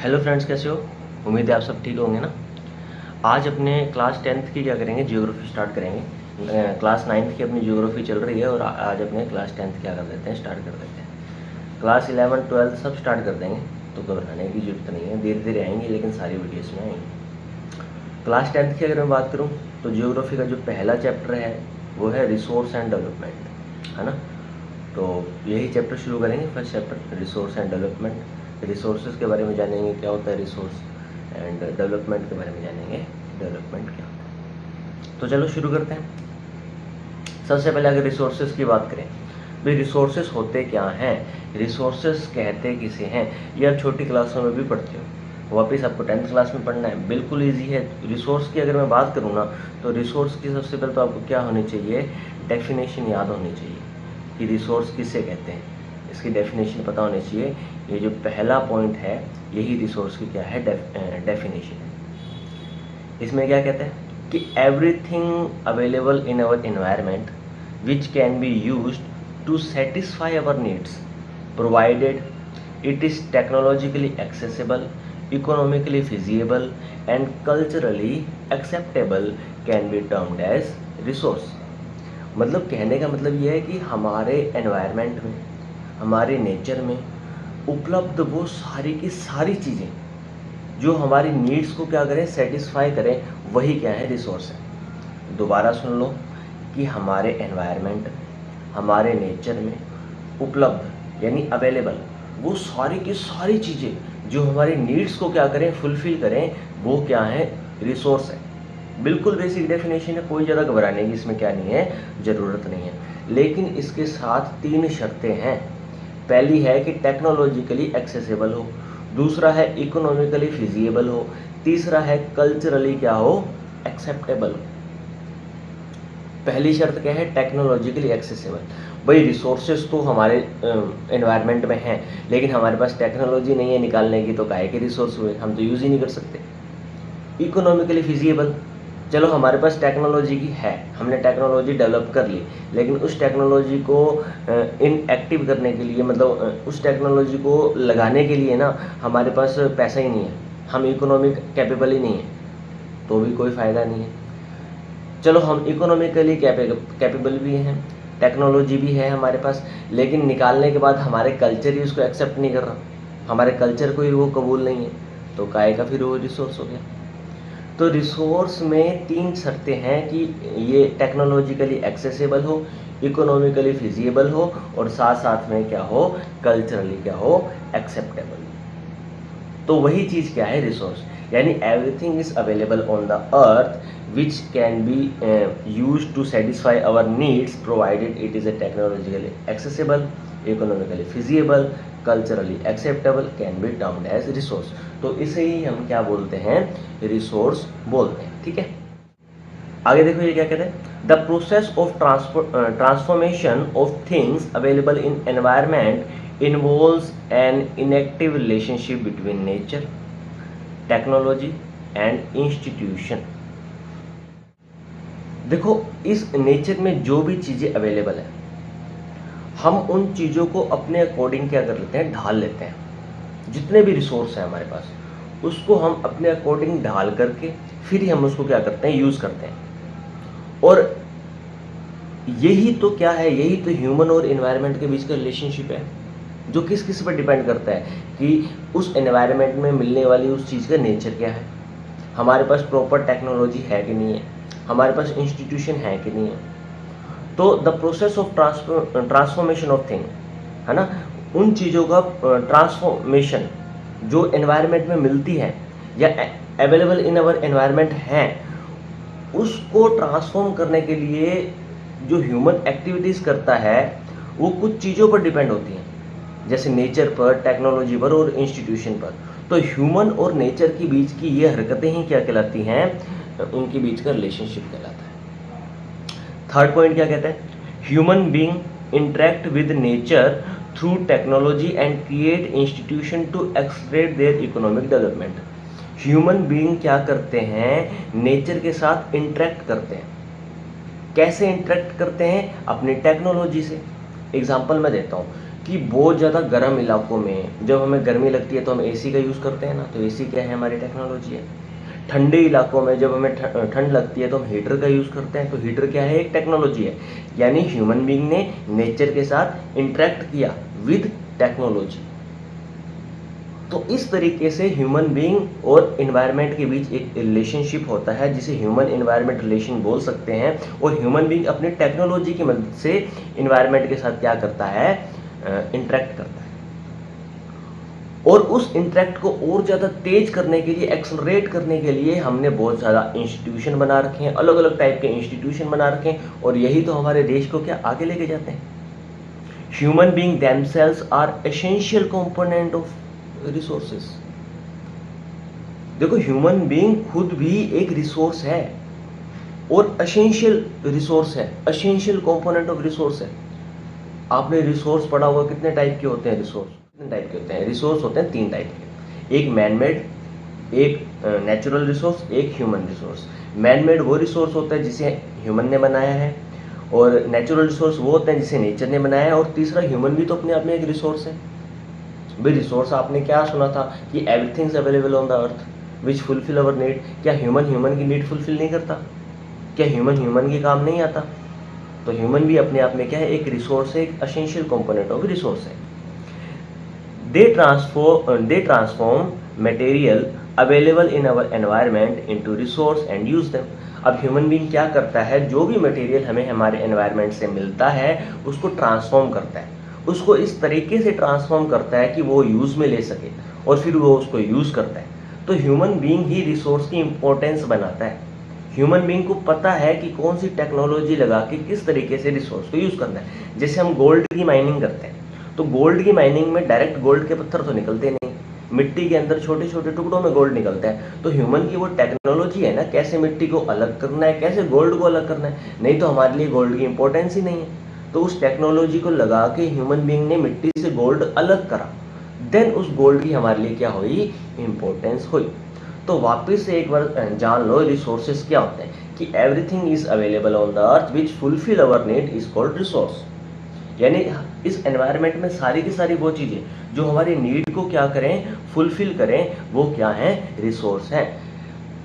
Hello friends, कैसे हो? उम्मीद है आप सब ठीक होंगे ना। आज अपने क्लास 10th की क्या करेंगे, जियोग्राफी स्टार्ट करेंगे। क्लास 9th की अपनी जियोग्राफी चल रही है और आज अपने क्लास 10th क्या कर देते हैं, स्टार्ट कर देते हैं। क्लास 11 12 सब स्टार्ट कर देंगे, तो घबराने की जरूरत नहीं है, धीरे धीरे आएंगी लेकिन सारी वीडियोस में आएंगी। क्लास 10th की अगर मैं बात करूँ तो जियोग्राफी का जो पहला चैप्टर है वो है रिसोर्स एंड डेवलपमेंट, है ना। तो यही चैप्टर शुरू करेंगे, first chapter resource and development. Resources के बारे में जानेंगे क्या होता है रिसोर्स, एंड डेवलपमेंट के बारे में जानेंगे डेवलपमेंट क्या होता है। तो चलो शुरू करते हैं। सबसे पहले अगर रिसोर्सेज की बात करें, भाई रिसोर्सेज होते क्या हैं, रिसोर्सेज कहते किसे हैं, ये आप छोटी क्लासों में भी पढ़ते हो, वापस आपको 10th क्लास में पढ़ना है, बिल्कुल ईजी है। रिसोर्स की अगर मैं बात करूँ ना, तो रिसोर्स की सबसे पहले तो आपको क्या होनी चाहिए, डेफिनेशन याद होनी चाहिए कि रिसोर्स किसे कहते हैं, इसकी डेफिनेशन पता होनी चाहिए। ये जो पहला पॉइंट है यही रिसोर्स की क्या है, डेफिनेशन है। इसमें क्या कहते हैं कि everything available in our environment which can be used to satisfy our needs provided it is technologically accessible, economically feasible and culturally acceptable can be termed as resource। मतलब कहने का मतलब यह है कि हमारे एनवायरनमेंट में, हमारे नेचर में उपलब्ध वो सारी की सारी चीज़ें जो हमारी नीड्स को क्या करें, सेटिस्फाई करें, वही क्या है, रिसोर्स है। दोबारा सुन लो कि हमारे एनवायरनमेंट, हमारे नेचर में उपलब्ध यानी अवेलेबल वो सारी की सारी चीज़ें जो हमारी नीड्स को क्या करें, फुलफिल करें, वो क्या है, रिसोर्स है। बिल्कुल बेसिक डेफिनेशन है, कोई ज़्यादा घबराने की इसमें क्या नहीं है, ज़रूरत नहीं है। लेकिन इसके साथ 3 शर्तें हैं। पहली है कि टेक्नोलॉजिकली एक्सेसिबल हो, दूसरा है इकोनॉमिकली फिजिएबल हो, तीसरा है कल्चरली क्या हो, एक्सेप्टेबल हो। पहली शर्त क्या है, टेक्नोलॉजिकली एक्सेसिबल। भाई रिसोर्सेज तो हमारे एनवायरनमेंट में हैं, लेकिन हमारे पास टेक्नोलॉजी नहीं है निकालने की, तो काहे के रिसोर्स हुए, हम तो यूज़ ही नहीं कर सकते। इकोनॉमिकली फिजिएबल, चलो हमारे पास टेक्नोलॉजी की है, हमने टेक्नोलॉजी डेवलप कर ली, लेकिन उस टेक्नोलॉजी को इनएक्टिव करने के लिए, मतलब उस टेक्नोलॉजी को लगाने के लिए ना हमारे पास पैसा ही नहीं है, हम इकोनॉमिक कैपेबल ही नहीं है, तो भी कोई फ़ायदा नहीं है। चलो हम इकोनॉमिकली कैपेबल भी हैं, टेक्नोलॉजी भी है हमारे पास, लेकिन निकालने के बाद हमारे कल्चर ही उसको एक्सेप्ट नहीं कर रहा, हमारे कल्चर को ही वो कबूल नहीं है, तो काहे का फिर वो रिसोर्स हो गया। तो रिसोर्स में 3 शर्तें हैं कि ये टेक्नोलॉजिकली एक्सेसिबल हो, इकोनॉमिकली फिजिएबल हो और साथ साथ में क्या हो, कल्चरली क्या हो, एक्सेप्टेबल। तो वही चीज़ क्या है, रिसोर्स, यानी everything is available on the earth which can be use to satisfy our needs provided it is a technologically accessible, economically feasible, culturally acceptable, can be termed as resource. तो इसे ही हम क्या बोलते हैं, रिसोर्स बोलते हैं। ठीक है, आगे देखो ये क्या कहते हैं, the process of transformation of things available in environment involves an inactive relationship between nature, technology and institution। देखो इस नेचर में जो भी चीज़ें अवेलेबल है, हम उन चीज़ों को अपने अकॉर्डिंग क्या कर लेते हैं, ढाल लेते हैं। जितने भी रिसोर्स हैं हमारे पास, उसको हम अपने अकॉर्डिंग ढाल करके फिर ही हम उसको क्या करते हैं, यूज़ करते हैं। और यही तो क्या है, यही तो ह्यूमन और एनवायरनमेंट के बीच का रिलेशनशिप है, जो किस किस पर डिपेंड करता है कि उस एनवायरनमेंट में मिलने वाली उस चीज़ का नेचर क्या है, हमारे पास प्रॉपर टेक्नोलॉजी है कि नहीं है, हमारे पास इंस्टीट्यूशन है कि नहीं है। तो the process of transformation of thing, है ना, उन चीज़ों का ट्रांसफॉर्मेशन जो एनवायरनमेंट में मिलती है या अवेलेबल इन अवर एनवायरनमेंट है, उसको ट्रांसफॉर्म करने के लिए जो ह्यूमन एक्टिविटीज़ करता है वो कुछ चीज़ों पर डिपेंड होती हैं, जैसे नेचर पर, टेक्नोलॉजी पर और इंस्टीट्यूशन पर। तो ह्यूमन और नेचर के बीच की ये हरकतें ही क्या कहलाती हैं, उनके बीच का रिलेशनशिप कहलाता है। थर्ड पॉइंट क्या कहता है, human being interact with nature through technology and create institution to accelerate their economic development. Human being क्या करते हैं, नेचर के साथ इंटरेक्ट करते हैं। कैसे इंटरेक्ट करते हैं, अपनी टेक्नोलॉजी से। एग्जाम्पल मैं देता हूँ, कि बहुत ज़्यादा गर्म इलाकों में जब हमें गर्मी लगती है तो हम एसी का यूज़ करते हैं ना, तो एसी क्या है, हमारी टेक्नोलॉजी है। ठंडे इलाकों में जब हमें ठंड लगती है तो हम हीटर का यूज़ करते हैं, तो हीटर क्या है, एक टेक्नोलॉजी है। यानी ह्यूमन बीइंग ने नेचर के साथ इंटरेक्ट किया विद टेक्नोलॉजी। तो इस तरीके से ह्यूमन बीइंग और एनवायरनमेंट के बीच एक रिलेशनशिप होता है जिसे ह्यूमन एनवायरनमेंट रिलेशन बोल सकते हैं। और ह्यूमन बीइंग अपनी टेक्नोलॉजी की मदद से एनवायरनमेंट के साथ क्या करता है, इंटरेक्ट करता है। और उस इंटरेक्ट को और ज़्यादा तेज करने के लिए, एक्सलरेट करने के लिए हमने बहुत ज़्यादा इंस्टीट्यूशन बना रखे हैं, अलग अलग टाइप के इंस्टीट्यूशन बना रखे हैं, और यही तो हमारे देश को क्या आगे लेके जाते हैं। Human being themselves are essential component of resources. देखो, ह्यूमन बीइंग खुद भी एक रिसोर्स है और एसेंशियल रिसोर्स है, एसेंशियल कंपोनेंट ऑफ रिसोर्स है। आपने रिसोर्स पढ़ा हुआ, कितने टाइप के होते हैं रिसोर्स, कितने टाइप के होते हैं रिसोर्स, होते हैं 3 टाइप के, एक मैन मेड, एक नेचुरल रिसोर्स, एक ह्यूमन रिसोर्स। मैन मेड वो रिसोर्स होता है जिसे ह्यूमन ने बनाया है, और नेचुरल रिसोर्स वो होते हैं जिसे नेचर ने बनाया है, और तीसरा ह्यूमन भी तो अपने आप में एक रिसोर्स है। भाई रिसोर्स आपने क्या सुना था कि everything is available on the earth which fulfil our need. क्या ह्यूमन ह्यूमन की नीड फुलफिल नहीं करता? क्या ह्यूमन ह्यूमन के काम नहीं आता? तो ह्यूमन भी अपने आप में क्या है, एक रिसोर्स है, एक एसेंशियल कंपोनेंट ऑफ रिसोर्स है। They transform material available in our environment into resource and use them. अब ह्यूमन बीइंग क्या करता है, जो भी मटेरियल हमें हमारे एनवायरनमेंट से मिलता है उसको ट्रांसफॉर्म करता है, उसको इस तरीके से ट्रांसफॉर्म करता है कि वो यूज़ में ले सके, और फिर वो उसको यूज़ करता है। तो ह्यूमन बीइंग ही रिसोर्स की इंपॉर्टेंस बनाता है। ह्यूमन बीइंग को पता है कि कौन सी टेक्नोलॉजी लगा के किस तरीके से रिसोर्स को यूज़ करना है। जैसे हम गोल्ड की माइनिंग करते हैं, तो गोल्ड की माइनिंग में डायरेक्ट गोल्ड के पत्थर तो निकलते नहीं, मिट्टी के अंदर छोटे छोटे टुकड़ों में गोल्ड निकलता है। तो ह्यूमन की वो टेक्नोलॉजी है ना, कैसे मिट्टी को अलग करना है, कैसे गोल्ड को अलग करना है, नहीं तो हमारे लिए गोल्ड की इंपॉर्टेंस ही नहीं है। तो उस टेक्नोलॉजी को लगा के ह्यूमन बीइंग ने मिट्टी से गोल्ड अलग करा, देन उस गोल्ड की हमारे लिए क्या हुई, इंपॉर्टेंस हुई। तो वापस से एक बार जान लो रिसोर्सेज क्या होते हैं, कि everything is available on the earth which fulfil our need is called resource. यानी इस एनवायरनमेंट में सारी की सारी वो चीज़ें जो हमारी नीड को क्या करें, फुलफिल करें, वो क्या है, रिसोर्स हैं।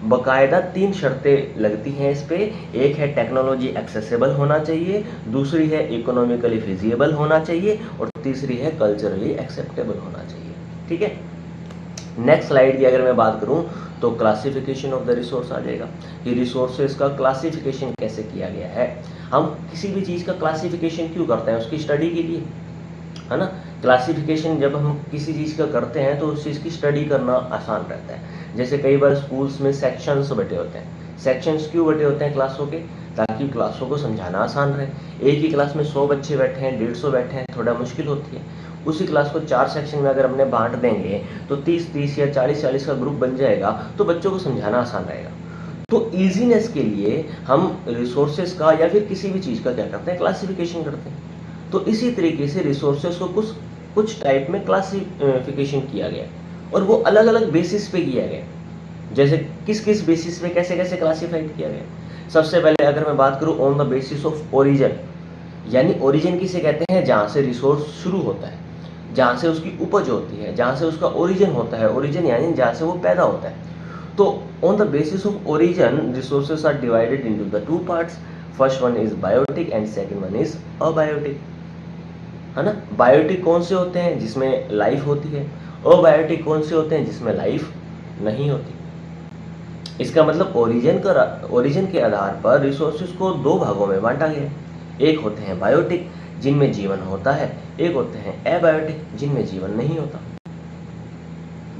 बकायदा 3 शर्तें लगती हैं इस पे। एक है टेक्नोलॉजी एक्सेसिबल होना चाहिए, दूसरी है इकोनॉमिकली फिजिबल होना चाहिए, और तीसरी है कल्चरली एक्सेप्टेबल होना चाहिए। ठीक है, नेक्स्ट स्लाइड की अगर मैं बात करूं तो क्लासिफिकेशन ऑफ द रिसोर्स आ जाएगा, कि रिसोर्सेज का क्लासिफिकेशन कैसे किया गया है। हम किसी भी चीज़ का क्लासिफिकेशन क्यों करते हैं, उसकी स्टडी के लिए, है ना। क्लासिफिकेशन जब हम किसी चीज़ का करते हैं तो उस चीज़ की स्टडी करना आसान रहता है। जैसे कई बार स्कूल्स में सेक्शंस बटे होते हैं। सेक्शंस क्यों बटे होते हैं क्लासों के, ताकि क्लासों को समझाना आसान रहे। एक ही क्लास में 100 बच्चे बैठे हैं, 150 बैठे हैं, थोड़ा मुश्किल होती है। उसी क्लास को 4 सेक्शन में अगर हमने बांट देंगे तो 30-30 या 40-40 का ग्रुप बन जाएगा, तो बच्चों को समझाना आसान रहेगा। तो ईजीनेस के लिए हम रिसोर्सेज का या फिर किसी भी चीज़ का क्या करते हैं, क्लासिफिकेशन करते हैं। तो इसी तरीके से रिसोर्सेज को कुछ टाइप में क्लासिफिकेशन किया गया, और वो अलग अलग बेसिस पे किया गया। जैसे किस किस बेसिस पे, कैसे कैसे क्लासिफाइड किया गया। सबसे पहले अगर मैं बात करूं on the basis of origin, यानी ओरिजिन किसे कहते हैं, जहां से रिसोर्स शुरू होता है, जहां से उसकी उपज होती है, जहां से उसका ओरिजिन होता है। ओरिजिन यानी जहां से वो पैदा होता है। तो on the basis of origin resources are divided into the 2 parts. First one is biotic and second one is abiotic, है ना। बायोटिक कौन से होते हैं, जिसमें लाइफ होती है। अबायोटिक कौन से होते हैं, जिसमें लाइफ नहीं होती। इसका मतलब ओरिजिन के आधार पर रिसोर्सेज को 2 भागों में बांटा गया है। एक होते हैं बायोटिक, जिनमें जीवन होता है, एक होते हैं एबायोटिक, जिनमें जीवन नहीं होता।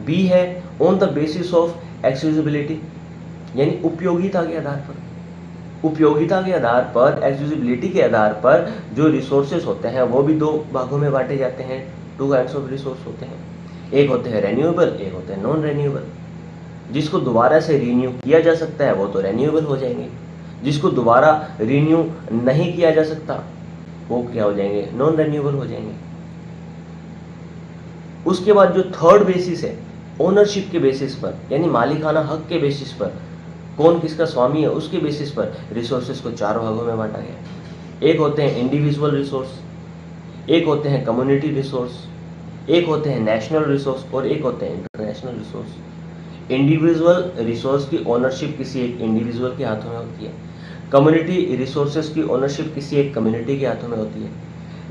बी है on the basis of accessibility, यानी उपयोगिता के आधार पर। उपयोगिता के आधार पर, एक्सेसिबिलिटी के आधार पर जो रिसोर्सेज होते हैं वो भी 2 भागों में बांटे जाते हैं। 2 काइंड्स ऑफ रिसोर्स होते हैं, एक होते हैं रेन्यूएबल, एक होते हैं नॉन रेन्यूएबल। जिसको दोबारा से रीन्यू किया जा सकता है वो तो रेन्यूएबल हो जाएंगे, जिसको दोबारा रीन्यू नहीं किया जा सकता वो क्या हो जाएंगे, नॉन रेन्यूएबल हो जाएंगे। उसके बाद जो थर्ड बेसिस है, ओनरशिप के बेसिस पर, यानी मालिकाना हक के बेसिस पर, कौन किसका स्वामी है उसके बेसिस पर रिसोर्सेज को 4 भागों में बांटा गया। एक होते हैं इंडिविजुअल रिसोर्स, एक होते हैं कम्युनिटी रिसोर्स, एक होते हैं नेशनल रिसोर्स और एक होते हैं इंटरनेशनल रिसोर्स। इंडिविजुअल रिसोर्स की ओनरशिप किसी एक इंडिविजुअल के हाथों में होती है, कम्युनिटी रिसोर्सेज की ओनरशिप किसी एक कम्युनिटी के हाथों में होती है,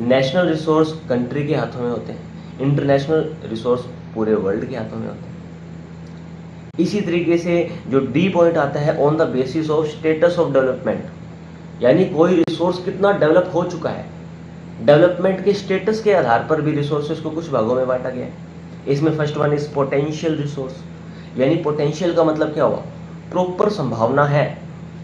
नेशनल रिसोर्स कंट्री के हाथों में होते हैं, इंटरनेशनल रिसोर्स पूरे वर्ल्ड के हाथों में होते हैं। इसी तरीके से जो डी पॉइंट आता है on the basis of status of development, यानी कोई रिसोर्स कितना डेवलप हो चुका है, डेवलपमेंट के स्टेटस के आधार पर भी रिसोर्सेज को कुछ भागों में बांटा गया है। इसमें first one is potential resource, यानी पोटेंशियल का मतलब क्या हुआ, प्रॉपर संभावना है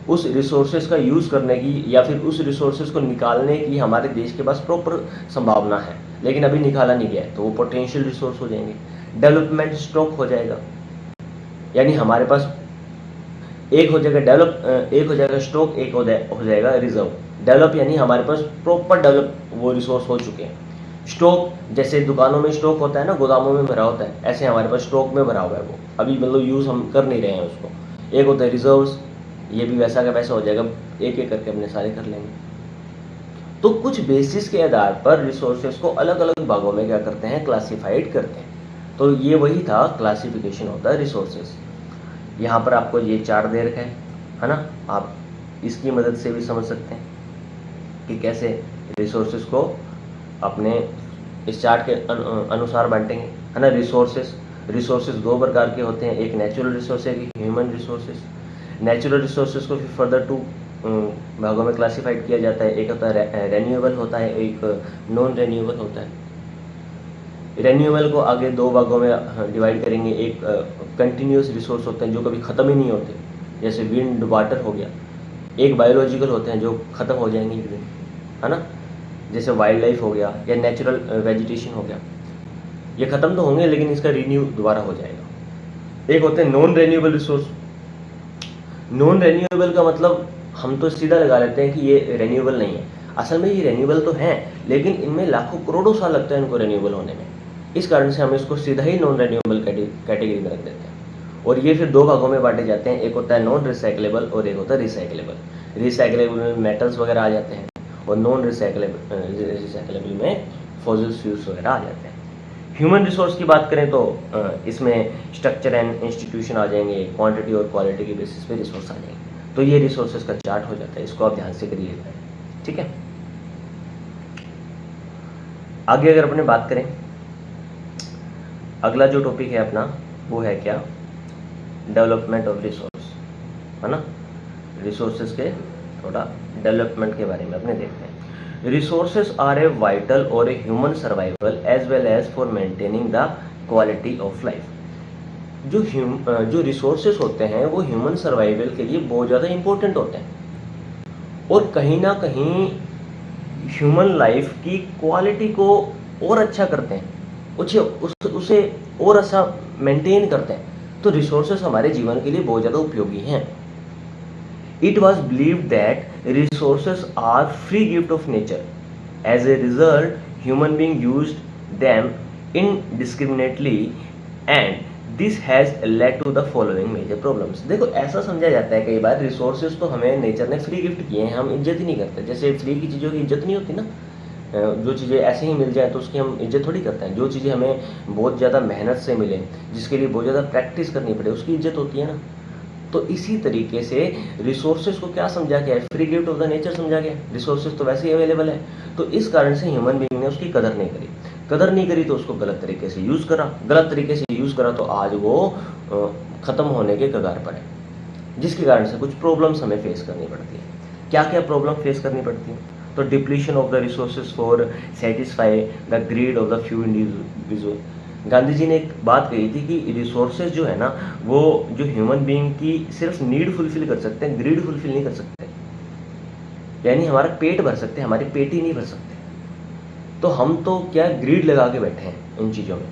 उस रिसोर्सेज का यूज करने की या फिर उस रिसोर्सेज को निकालने की हमारे देश के पास प्रॉपर संभावना है, लेकिन अभी निकाला नहीं गया है, तो वो पोटेंशियल रिसोर्स हो जाएंगे। डेवलपमेंट स्टॉक हो जाएगा, यानी हमारे पास एक हो जाएगा डेवलप, एक हो जाएगा स्टॉक, एक हो जाएगा रिजर्व। डेवलप यानी हमारे पास प्रॉपर डेवलप वो रिसोर्स हो चुके हैं। स्टॉक जैसे दुकानों में स्टॉक होता है ना, गोदामों में भरा होता है, ऐसे हमारे पास स्टॉक में भरा हुआ है, वो अभी मतलब यूज़ हम कर नहीं रहे हैं उसको। एक होता है रिजर्व्स, ये भी वैसा का वैसा हो जाएगा, एक एक करके अपने सारे कर लेंगे। तो कुछ बेसिस के आधार पर रिसोर्सेज को अलग अलग भागों में क्या करते हैं, क्लासिफाइड करते हैं। तो ये वही था क्लासिफिकेशन ऑफ द रिसोर्सेज। यहाँ पर आपको ये चार्ट दे रखा है ना, आप इसकी मदद से भी समझ सकते हैं कि कैसे रिसोर्सेज को अपने इस चार्ट के अनुसार बांटेंगे, है ना। रिसोर्सेज दो प्रकार के होते हैं, एक नेचुरल रिसोर्स है, एक ह्यूमन रिसोर्सेज। नेचुरल रिसोर्सेज को फिर फर्दर टू भागों में क्लासिफाइड किया जाता है, एक होता है रेन्यूएबल होता है, एक नॉन रेन्यूएबल होता है। रेन्यूएबल को आगे दो भागों में डिवाइड करेंगे, एक कंटिन्यूस रिसोर्स होते हैं जो कभी ख़त्म ही नहीं होते, जैसे विंड वाटर हो गया। एक बायोलॉजिकल होते हैं जो ख़त्म हो जाएंगे एक दिन, है ना, जैसे वाइल्ड लाइफ हो गया या नेचुरल वेजिटेशन हो गया, ये ख़त्म तो होंगे लेकिन इसका रिन्यू दोबारा हो जाएगा। एक होते हैं non renewable resource. Non renewable का मतलब हम तो सीधा लगा लेते हैं कि ये रेन्यूएबल नहीं है, असल में ये रेन्यूएबल तो हैं, लेकिन इनमें लाखों करोड़ों साल लगता है इनको रेन्यूएबल होने में। इस कारण से हम इसको सीधा ही नॉन रेन्यूएबल कैटेगरी में रख देते हैं। और ये फिर दो भागों में बांटे जाते हैं, एक होता है नॉन रिसाइकलेबल और एक होता है रिसाइकलेबल। रिसाइकलेबल में मेटल्स वगैरह आ जाते हैं और नॉन रिसाइकलेबल में फॉसिल फ्यूल्स वगैरह आ जाते हैं। ह्यूमन रिसोर्स की बात करें तो इसमें स्ट्रक्चर एंड इंस्टीट्यूशन आ जाएंगे, क्वांटिटी और क्वालिटी के बेसिस पे रिसोर्स आ जाएंगे। तो ये रिसोर्सेज का चार्ट हो जाता है, इसको आप ध्यान से करिएगा, ठीक है। आगे अगर अपने बात करें, अगला जो टॉपिक है अपना वो है क्या, डेवलपमेंट ऑफ रिसोर्स, है ना। रिसोर्सेज के थोड़ा डेवलपमेंट के बारे में अपने देखते हैं। Resources are a vital or a human survival as well as for maintaining the quality of life. जो रिसोर्सेज होते हैं वो ह्यूमन सर्वाइवल के लिए बहुत ज़्यादा इंपॉर्टेंट होते हैं और कहीं ना कहीं ह्यूमन लाइफ की क्वालिटी को और अच्छा करते हैं, उसे और अच्छा मेंटेन करते हैं। तो रिसोर्सेस हमारे जीवन के लिए बहुत ज़्यादा उपयोगी हैं। It was believed that resources are free gift of nature, as a result human being used them indiscriminately and this has led to the following major problems. देखो ऐसा समझा जाता है कई बार, रिसोर्सेज तो हमें नेचर ने फ्री गिफ्ट किए हैं, हम इज्जत ही नहीं करते। जैसे फ्री की चीज़ों की इज्जत नहीं होती ना, जो चीज़ें ऐसे ही मिल जाए तो उसकी हम इज्जत थोड़ी करते हैं। जो चीज़ें हमें बहुत ज़्यादा मेहनत से मिले, जिसके लिए बहुत ज़्यादा प्रैक्टिस करनी पड़े, उसकी इज्जत होती है ना। तो इसी तरीके से रिसोर्सेज को क्या समझा गया है, free gift of the nature समझा गया। रिसोर्सेज तो वैसे ही अवेलेबल है, तो इस कारण से ह्यूमन बीइंग ने उसकी कदर नहीं करी। कदर नहीं करी तो उसको गलत तरीके से यूज़ करा, गलत तरीके से यूज़ करा तो आज वो ख़त्म होने के कगार पर है, जिसके कारण से कुछ प्रॉब्लम्स हमें फेस करनी पड़ती है। क्या क्या प्रॉब्लम फेस करनी पड़ती है, तो depletion of the resources for satisfy the greed of the few individual. Gandhi ji ने एक बात कही थी कि रिसोर्सेज जो है ना, वो जो ह्यूमन बीइंग की सिर्फ नीड फुलफिल कर सकते हैं, ग्रीड फुलफिल नहीं कर सकते। यानी हमारा पेट भर सकते हैं, हमारी पेट ही नहीं भर सकते। तो हम तो क्या ग्रीड लगा के बैठे हैं इन चीज़ों में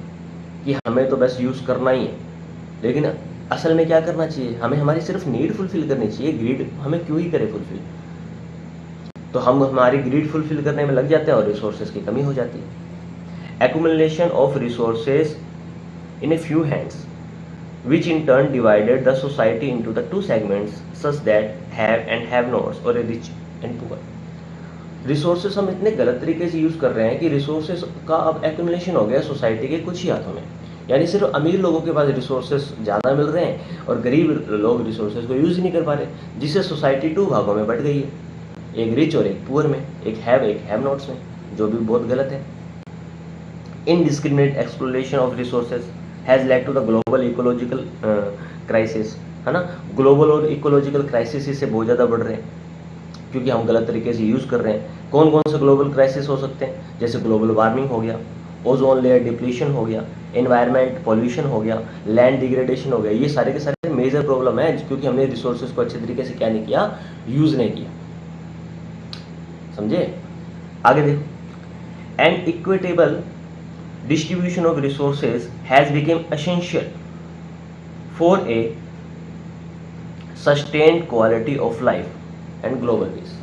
कि हमें तो बस यूज़ करना ही है, लेकिन असल में क्या करना चाहिए, हमें हमारी सिर्फ नीड फुलफिल करनी चाहिए, ग्रीड हमें क्यों ही करे फुलफिल। तो हम हमारी ग्रीड फुलफिल करने में लग जाते हैं और रिसोर्सेज की कमी हो जाती है। accumulation of resources in a few hands, which in turn divided the society into the two segments such that have and have nots or a rich and poor। Resources हम इतने गलत तरीके से यूज़ कर रहे हैं कि रिसोर्सेस का अब एक्यूमुलेशन हो गया सोसाइटी के कुछ ही हाथों में। यानी सिर्फ अमीर लोगों के पास रिसोर्सेस ज़्यादा मिल रहे हैं और गरीब लोग रिसोर्सेस को यूज़ ही नहीं कर पा रहे, जिससे सोसाइटी 2 भागों में बँट गई है, एक रिच और एक पुअर में, एक हैव नॉट्स में, जो भी बहुत गलत है। Indiscriminate exploration of resources has led to the global ecological crisis, है ना। ग्लोबल और इकोलॉजिकल क्राइसिस इससे बहुत ज़्यादा बढ़ रहे हैं क्योंकि हम गलत तरीके से यूज़ कर रहे हैं। कौन कौन से ग्लोबल क्राइसिस हो सकते हैं? जैसे ग्लोबल वार्मिंग हो गया, ओजोन लेयर डिप्लीशन हो गया, एनवायरनमेंट पॉल्यूशन हो गया, लैंड डिग्रेडेशन हो गया। ये सारे के सारे मेजर प्रॉब्लम है क्योंकि हमने रिसोर्सेज को अच्छे तरीके से क्या नहीं किया, यूज़ नहीं किया। समझे? आगे देखो, and equitable distribution of resources has become essential for a sustained quality of life and global peace।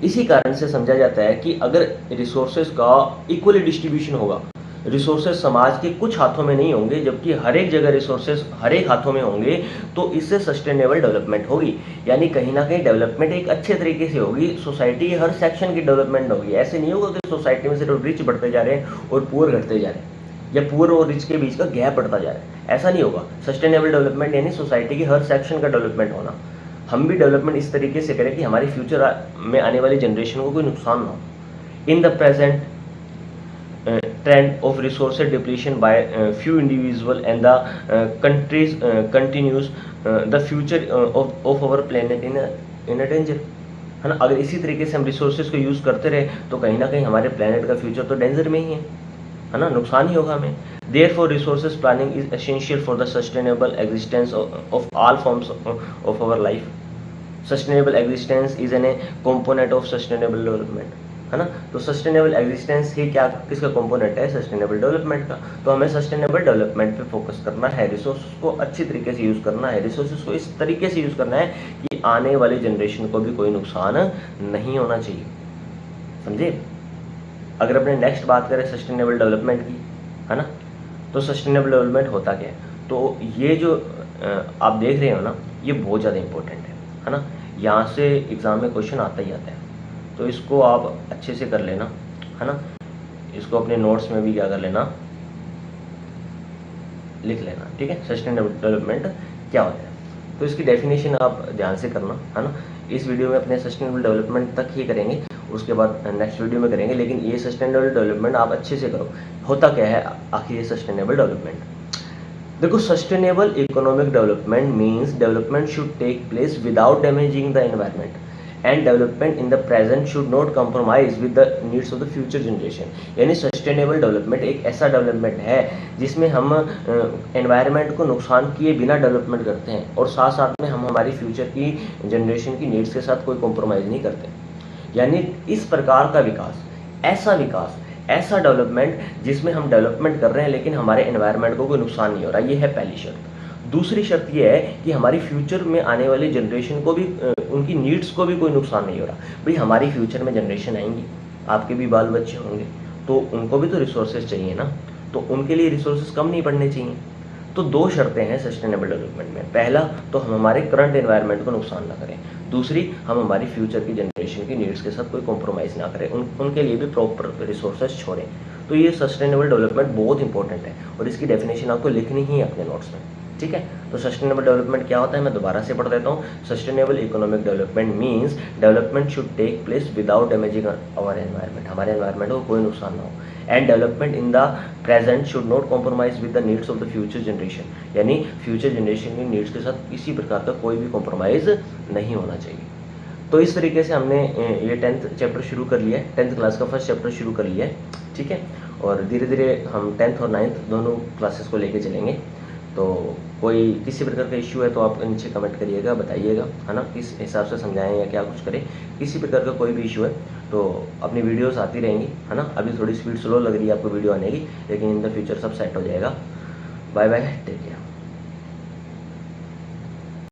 इसी कारण से समझा जाता है कि अगर रिसोर्सेज का इक्वली डिस्ट्रीब्यूशन होगा, रिसोर्सेज समाज के कुछ हाथों में नहीं होंगे जबकि हर एक जगह रिसोर्सेज हर एक हाथों में होंगे, तो इससे सस्टेनेबल डेवलपमेंट होगी। यानी कहीं ना कहीं डेवलपमेंट एक अच्छे तरीके से होगी, सोसाइटी हर सेक्शन की डेवलपमेंट होगी। ऐसे नहीं होगा कि सोसाइटी में सिर्फ रिच बढ़ते जा रहे हैं और पुअर घटते जा रहे हैं या पुअर और रिच के बीच का गैप बढ़ता जा रहा है, ऐसा नहीं होगा। सस्टेनेबल डेवलपमेंट यानी सोसाइटी की हर सेक्शन का डेवलपमेंट होना। हम भी डेवलपमेंट इस तरीके से करें कि हमारे फ्यूचर में आने वाली जनरेशन को कोई नुकसान ना हो। इन the present trend of resource depletion by few individual and the countries continues, the future of our planet in a danger, है ना। अगर इसी तरीके से हम रिसोर्सेज को यूज़ करते रहे तो कहीं ना कहीं हमारे प्लेनेट का फ्यूचर तो डेंजर में ही है ना, नुकसान ही होगा हमें। Therefore, resources planning is essential for the sustainable existence of all forms of our life. Sustainable existence is a component of sustainable development, है ना। तो सस्टेनेबल एग्जिस्टेंस ही क्या किसका कंपोनेंट है? सस्टेनेबल डेवलपमेंट का। तो हमें सस्टेनेबल डेवलपमेंट पे फोकस करना है, रिसोर्स को अच्छी तरीके से यूज़ करना है, रिसोर्सेज को इस तरीके से यूज़ करना है कि आने वाली जनरेशन को भी कोई नुकसान नहीं होना चाहिए। समझे? अगर अपने नेक्स्ट बात करें सस्टेनेबल डेवलपमेंट की, है ना, तो सस्टेनेबल डेवलपमेंट होता क्या है? तो ये जो आप देख रहे हो ना, ये बहुत ज़्यादा इंपॉर्टेंट है ना। यहाँ से एग्ज़ाम में क्वेश्चन आता ही आता है, तो इसको आप अच्छे से कर लेना, है ना। इसको अपने नोट्स में भी क्या कर लेना, लिख लेना, ठीक है। सस्टेनेबल डेवलपमेंट क्या होता है, तो इसकी डेफिनेशन आप ध्यान से करना, है ना। इस वीडियो में अपने सस्टेनेबल डेवलपमेंट तक ही करेंगे, उसके बाद नेक्स्ट वीडियो में करेंगे, लेकिन ये सस्टेनेबल डेवलपमेंट आप अच्छे से करो। होता क्या है आखिर ये सस्टेनेबल डेवलपमेंट? देखो, sustainable economic development means development should take place without damaging the environment and development in the present should not compromise with the needs of the future generation. यानी सस्टेनेबल डेवलपमेंट एक ऐसा development है जिसमें हम environment को नुकसान किए बिना डेवलपमेंट करते हैं और साथ साथ में हम हमारी फ्यूचर की जनरेशन की नीड्स के साथ कोई कॉम्प्रोमाइज़ नहीं करते। यानी इस प्रकार का विकास, ऐसा डेवलपमेंट जिसमें हम डेवलपमेंट कर रहे हैं लेकिन हमारे एनवायरनमेंट को कोई नुकसान नहीं हो रहा, ये है पहली शर्त। दूसरी शर्त ये है कि हमारी फ्यूचर में आने वाली जनरेशन को भी उनकी नीड्स को भी कोई नुकसान नहीं हो रहा। भाई हमारी फ्यूचर में जनरेशन आएंगी, आपके भी बाल बच्चे होंगे, तो उनको भी तो रिसोर्सेज चाहिए ना, तो उनके लिए रिसोर्सेज कम नहीं पड़ने चाहिए। तो दो शर्तें हैं सस्टेनेबल डेवलपमेंट में। पहला तो हम हमारे करंट एनवायरनमेंट को नुकसान ना करें, दूसरी हम हमारी फ्यूचर की जनरेशन की नीड्स के साथ कोई कॉम्प्रोमाइज़ ना करें, उनके लिए भी प्रॉपर रिसोर्सेज छोड़ें। तो ये सस्टेनेबल डेवलपमेंट बहुत इंपॉर्टेंट है और इसकी डेफिनेशन आपको लिखनी ही है अपने नोट्स में, ठीक है। तो सस्टेनेबल डेवलपमेंट क्या होता है, मैं दोबारा से पढ़ देता हूँ। Sustainable economic development means development should take place without damaging our environment, हमारे एनवायरनमेंट को कोई नुकसान ना हो, and development in the present should not compromise with the needs of the future generation. यानी फ्यूचर जनरेशन की नीड्स के साथ किसी प्रकार का कोई भी कॉम्प्रोमाइज़ नहीं होना चाहिए। तो इस तरीके से हमने ये 10th चैप्टर शुरू कर लिया है, 10th क्लास का फर्स्ट चैप्टर शुरू कर लिया है, ठीक है। और धीरे धीरे हम 10th और 9th दोनों क्लासेस को लेके चलेंगे। तो कोई किसी प्रकार का इश्यू है तो आप नीचे कमेंट करिएगा, बताइएगा, है ना, किस हिसाब से समझाएं या क्या कुछ करें। किसी प्रकार का कोई भी इशू है तो अपनी वीडियोस आती रहेंगी, है ना। अभी थोड़ी स्पीड स्लो लग रही है आपको वीडियो आने की, लेकिन इन द फ्यूचर सब सेट हो जाएगा। Bye bye, take care.